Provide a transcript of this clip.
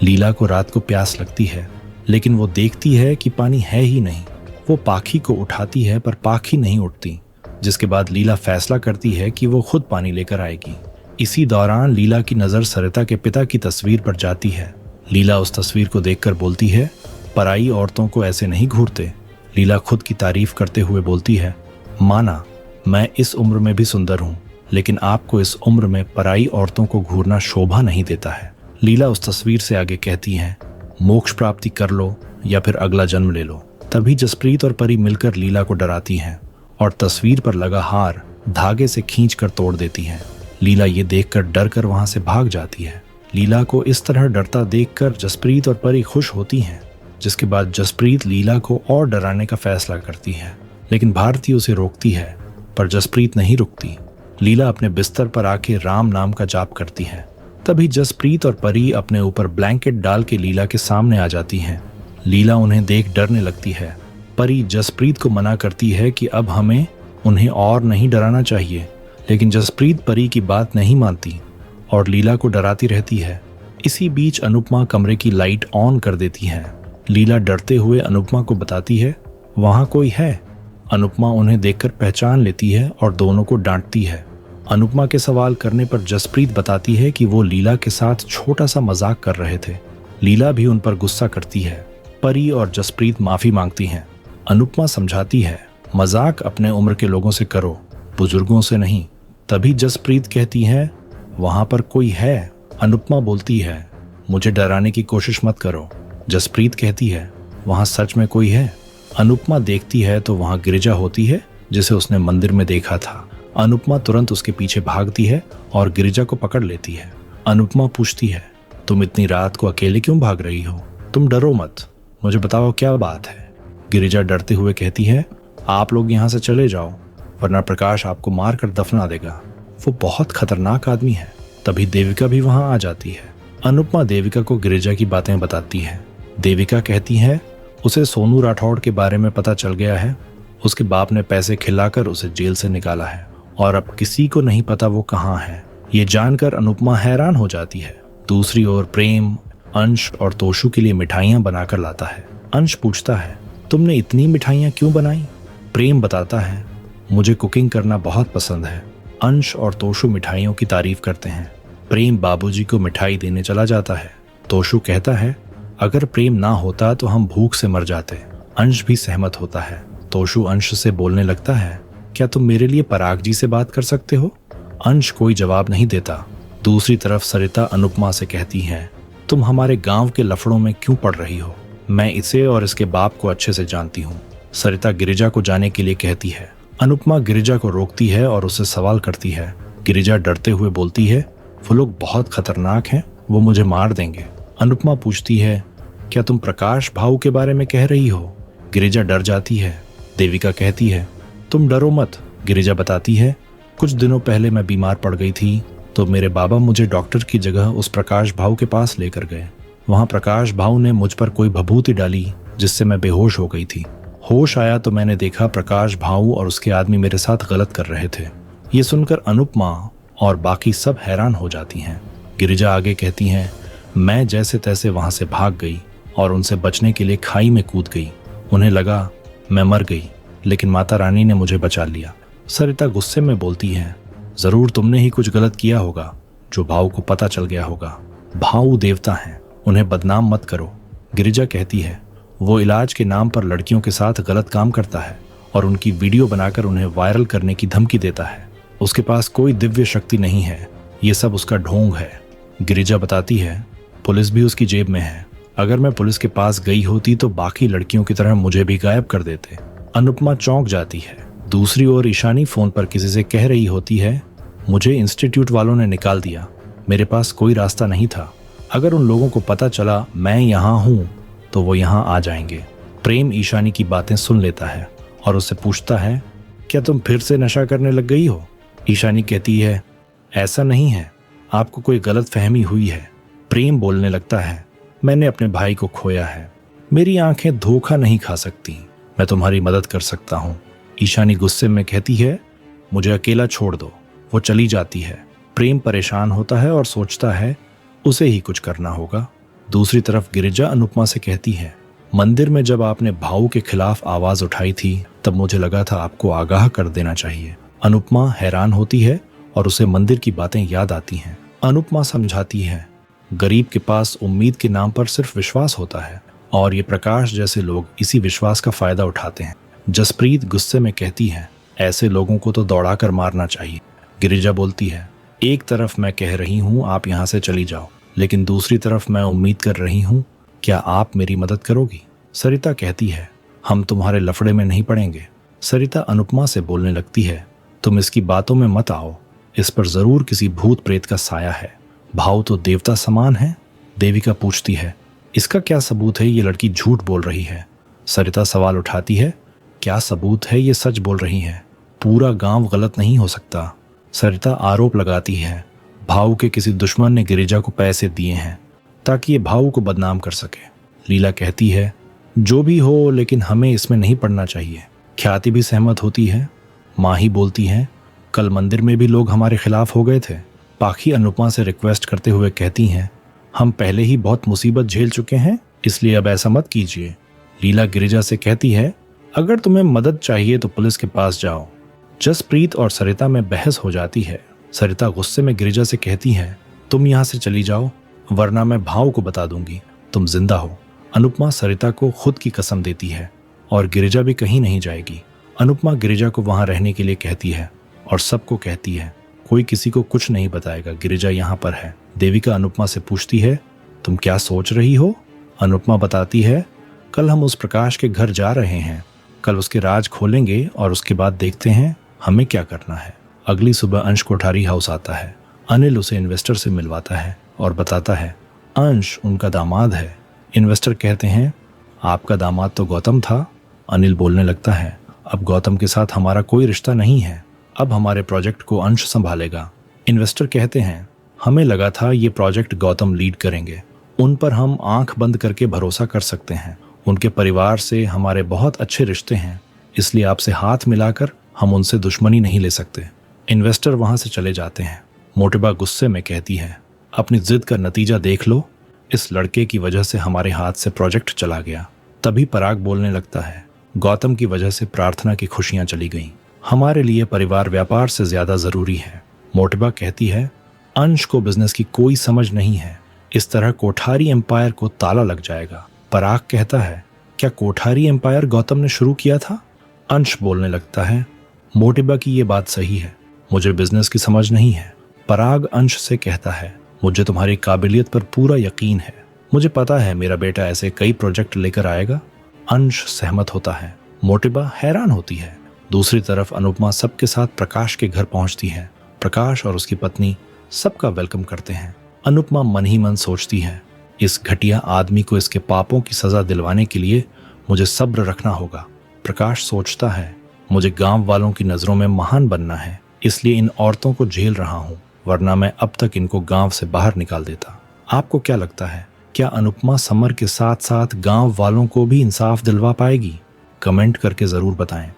लीला को रात को प्यास लगती है, लेकिन वो देखती है कि पानी है ही नहीं। वो पाखी को उठाती है पर पाखी नहीं उठती, जिसके बाद लीला फैसला करती है कि वो खुद पानी लेकर आएगी। इसी दौरान लीला की नज़र सरिता के पिता की तस्वीर पर जाती है। लीला उस तस्वीर को देखकर बोलती है, पराई औरतों को ऐसे नहीं घूरते। लीला खुद की तारीफ करते हुए बोलती है, माना मैं इस उम्र में भी सुंदर हूँ, लेकिन आपको इस उम्र में पराई औरतों को घूरना शोभा नहीं देता है। लीला उस तस्वीर से आगे कहती है, मोक्ष प्राप्ति कर लो या फिर अगला जन्म ले लो। तभी जसप्रीत और परी मिलकर लीला को डराती हैं और तस्वीर पर लगा हार धागे से खींचकर तोड़ देती हैं। लीला ये देखकर डर कर वहां से भाग जाती है। लीला को इस तरह डरता देखकर जसप्रीत और परी खुश होती हैं, जिसके बाद जसप्रीत लीला को और डराने का फैसला करती है, लेकिन भारती उसे रोकती है, पर जसप्रीत नहीं रुकती। लीला अपने बिस्तर पर आके राम नाम का जाप करती है। तभी जसप्रीत और परी अपने ऊपर ब्लैंकेट डाल के लीला के सामने आ जाती हैं। लीला उन्हें देख डरने लगती है। परी जसप्रीत को मना करती है कि अब हमें उन्हें और नहीं डराना चाहिए, लेकिन जसप्रीत परी की बात नहीं मानती और लीला को डराती रहती है। इसी बीच अनुपमा कमरे की लाइट ऑन कर देती है। लीला डरते हुए अनुपमा को बताती है, वहां कोई है। अनुपमा उन्हें देखकर पहचान लेती है और दोनों को डांटती है। अनुपमा के सवाल करने पर जसप्रीत बताती है कि वो लीला के साथ छोटा सा मजाक कर रहे थे। लीला भी उन पर गुस्सा करती है। परी और जसप्रीत माफी मांगती हैं। अनुपमा समझाती है, मजाक अपने उम्र के लोगों से करो, बुजुर्गों से नहीं। तभी जसप्रीत कहती है, वहां पर कोई है। अनुपमा बोलती है, मुझे डराने की कोशिश मत करो। जसप्रीत कहती है, वहां सच में कोई है। अनुपमा देखती है तो वहां गिरिजा होती है, जिसे उसने मंदिर में देखा था। अनुपमा तुरंत उसके पीछे भागती है और गिरिजा को पकड़ लेती है। अनुपमा पूछती है, तुम इतनी रात को अकेले क्यों भाग रही हो? तुम डरो मत, मुझे बताओ क्या बात है। गिरिजा डरते हुए कहती है, आप लोग यहाँ से चले जाओ, वरना प्रकाश आपको मार कर दफना देगा। वो बहुत खतरनाक आदमी है। तभी देविका भी वहां आ जाती है। अनुपमा देविका को गिरिजा की बातें बताती है। देविका कहती है, उसे सोनू राठौड़ के बारे में पता चल गया है। उसके बाप ने पैसे खिलाकर उसे जेल से निकाला है और अब किसी को नहीं पता वो कहाँ है। ये जानकर अनुपमा हैरान हो जाती है। दूसरी ओर प्रेम अंश और तोशु के लिए मिठाइयाँ बनाकर लाता है। अंश पूछता है, तुमने इतनी मिठाइयाँ क्यों बनाई? प्रेम बताता है, मुझे कुकिंग करना बहुत पसंद है। अंश और तोशु मिठाइयों की तारीफ करते हैं। प्रेम बाबूजी को मिठाई देने चला जाता है। तोशु कहता है, अगर प्रेम ना होता तो हम भूख से मर जाते। अंश भी सहमत होता है। तोशु अंश से बोलने लगता है, क्या तुम मेरे लिए पराग जी से बात कर सकते हो? अंश कोई जवाब नहीं देता। दूसरी तरफ सरिता अनुपमा से कहती है, तुम हमारे गांव के लफड़ों में क्यों पड़ रही हो? मैं इसे और इसके बाप को अच्छे से जानती हूँ। सरिता गिरिजा को जाने के लिए कहती है। अनुपमा गिरिजा को रोकती है और उससे सवाल करती है। गिरिजा डरते हुए बोलती है, वो लोग बहुत खतरनाक हैं, वो मुझे मार देंगे। अनुपमा पूछती है, क्या तुम प्रकाश भाऊ के बारे में कह रही हो? गिरिजा डर जाती है। देविका कहती है, तुम डरो मत। गिरिजा बताती है, कुछ दिनों पहले मैं बीमार पड़ गई थी तो मेरे बाबा मुझे डॉक्टर की जगह उस प्रकाश भाऊ के पास लेकर गए। वहां प्रकाश भाऊ ने मुझ पर कोई भभूति डाली जिससे मैं बेहोश हो गई थी। होश आया तो मैंने देखा प्रकाश भाऊ और उसके आदमी मेरे साथ गलत कर रहे थे। ये सुनकर अनुपमा और बाकी सब हैरान हो जाती हैं। गिरिजा आगे कहती हैं, मैं जैसे तैसे वहां से भाग गई और उनसे बचने के लिए खाई में कूद गई। उन्हें लगा मैं मर गई, लेकिन माता रानी ने मुझे बचा लिया। सरिता गुस्से में बोलती है, जरूर तुमने ही कुछ गलत किया होगा जो भाऊ को पता चल गया होगा। भाऊ देवता हैं, उन्हें बदनाम मत करो। गिरिजा कहती है, वो इलाज के नाम पर लड़कियों के साथ गलत काम करता है और उनकी वीडियो बनाकर उन्हें वायरल करने की धमकी देता है। उसके पास कोई दिव्य शक्ति नहीं है, ये सब उसका ढोंग है। गिरिजा बताती है, पुलिस भी उसकी जेब में है। अगर मैं पुलिस के पास गई होती तो बाकी लड़कियों की तरह मुझे भी गायब कर देते। अनुपमा चौंक जाती है। दूसरी ओर ईशानी फोन पर किसी से कह रही होती है, मुझे इंस्टीट्यूट वालों ने निकाल दिया, मेरे पास कोई रास्ता नहीं था। अगर उन लोगों को पता चला मैं यहाँ हूँ तो वो यहाँ आ जाएंगे। प्रेम ईशानी की बातें सुन लेता है और उससे पूछता है, क्या तुम फिर से नशा करने लग गई हो? ईशानी कहती है, ऐसा नहीं है, आपको कोई गलत फहमी हुई है। प्रेम बोलने लगता है, मैंने अपने भाई को खोया है, मेरी आंखें धोखा नहीं खा सकती, मैं तुम्हारी मदद कर सकता हूँ। ईशानी गुस्से में कहती है, मुझे अकेला छोड़ दो। वो चली जाती है। प्रेम परेशान होता है और सोचता है उसे ही कुछ करना होगा। दूसरी तरफ गिरिजा अनुपमा से कहती है, मंदिर में जब आपने भाऊ के खिलाफ आवाज उठाई थी तब मुझे लगा था आपको आगाह कर देना चाहिए। अनुपमा हैरान होती है और उसे मंदिर की बातें याद आती हैं। अनुपमा समझाती है, गरीब के पास उम्मीद के नाम पर सिर्फ विश्वास होता है और ये प्रकाश जैसे लोग इसी विश्वास का फायदा उठाते हैं। जसप्रीत गुस्से में कहती है, ऐसे लोगों को तो दौड़ा कर मारना चाहिए। गिरिजा बोलती है, एक तरफ मैं कह रही हूँ आप यहाँ से चली जाओ, लेकिन दूसरी तरफ मैं उम्मीद कर रही हूँ, क्या आप मेरी मदद करोगी? सरिता कहती है, हम तुम्हारे लफड़े में नहीं पड़ेंगे। सरिता अनुपमा से बोलने लगती है, तुम इसकी बातों में मत आओ, इस पर जरूर किसी भूत प्रेत का साया है। भाव तो देवता समान है। देविका पूछती है, इसका क्या सबूत है ये लड़की झूठ बोल रही है? सरिता सवाल उठाती है, क्या सबूत है ये सच बोल रही है? पूरा गांव गलत नहीं हो सकता। सरिता आरोप लगाती है, भाऊ के किसी दुश्मन ने गिरिजा को पैसे दिए हैं ताकि ये भाऊ को बदनाम कर सके। लीला कहती है, जो भी हो लेकिन हमें इसमें नहीं पड़ना चाहिए। ख्याति भी सहमत होती है। माही बोलती है, कल मंदिर में भी लोग हमारे खिलाफ हो गए थे। पाखी अनुपमा से रिक्वेस्ट करते हुए कहती हैं, हम पहले ही बहुत मुसीबत झेल चुके हैं, इसलिए अब ऐसा मत कीजिए। लीला गिरिजा से कहती है, अगर तुम्हें मदद चाहिए तो पुलिस के पास जाओ। जसप्रीत और सरिता में बहस हो जाती है। सरिता गुस्से में गिरिजा से कहती है, तुम यहाँ से चली जाओ वरना मैं भाव को बता दूंगी तुम जिंदा हो। अनुपमा सरिता को खुद की कसम देती है और गिरिजा भी कहीं नहीं जाएगी। अनुपमा गिरिजा को वहां रहने के लिए कहती है और सबको कहती है, कोई किसी को कुछ नहीं बताएगा, गिरिजा यहाँ पर है। देविका अनुपमा से पूछती है, तुम क्या सोच रही हो? अनुपमा बताती है, कल हम उस प्रकाश के घर जा रहे हैं, कल उसके राज खोलेंगे और उसके बाद देखते हैं हमें क्या करना है। अगली सुबह अंश कोठारी हाउस आता है। अनिल उसे इन्वेस्टर से मिलवाता है और बताता है, अंश उनका दामाद है। इन्वेस्टर कहते हैं, आपका दामाद तो गौतम था। अनिल बोलने लगता है, अब गौतम के साथ हमारा कोई रिश्ता नहीं है, अब हमारे प्रोजेक्ट को अंश संभालेगा। इन्वेस्टर कहते हैं, हमें लगा था ये प्रोजेक्ट गौतम लीड करेंगे, उन पर हम आंख बंद करके भरोसा कर सकते हैं, उनके परिवार से हमारे बहुत अच्छे रिश्ते हैं, इसलिए आपसे हाथ मिलाकर हम उनसे दुश्मनी नहीं ले सकते। इन्वेस्टर वहां से चले जाते हैं। मोटिबा गुस्से में कहती है, अपनी जिद का नतीजा देख लो, इस लड़के की वजह से हमारे हाथ से प्रोजेक्ट चला गया। तभी पराग बोलने लगता है, गौतम की वजह से प्रार्थना की खुशियां चली गईं। हमारे लिए परिवार व्यापार से ज्यादा जरूरी है। मोटिबा कहती है, अंश को बिजनेस की कोई समझ नहीं है, इस तरह कोठारी एम्पायर को ताला लग जाएगा। पराग कहता है, क्या कोठारी एम्पायर गौतम ने शुरू किया था? अंश बोलने लगता है, मोटिबा की ये बात सही है, मुझे बिजनेस की समझ नहीं है। पराग अंश से कहता है, मुझे तुम्हारी काबिलियत पर पूरा यकीन है, मुझे पता है मेरा बेटा ऐसे कई प्रोजेक्ट लेकर आएगा। अंश सहमत होता है। मोटिबा हैरान होती है। दूसरी तरफ अनुपमा सबके साथ प्रकाश के घर पहुंचती है। प्रकाश और उसकी पत्नी सबका वेलकम करते हैं। अनुपमा मन ही मन सोचती है, इस घटिया आदमी को इसके पापों की सजा दिलवाने के लिए मुझे सब्र रखना होगा। प्रकाश सोचता है, मुझे गांव वालों की नजरों में महान बनना है, इसलिए इन औरतों को झेल रहा हूं, वरना मैं अब तक इनको गांव से बाहर निकाल देता। आपको क्या लगता है, क्या अनुपमा समर के साथ साथ गांव वालों को भी इंसाफ दिलवा पाएगी? कमेंट करके जरूर बताएं।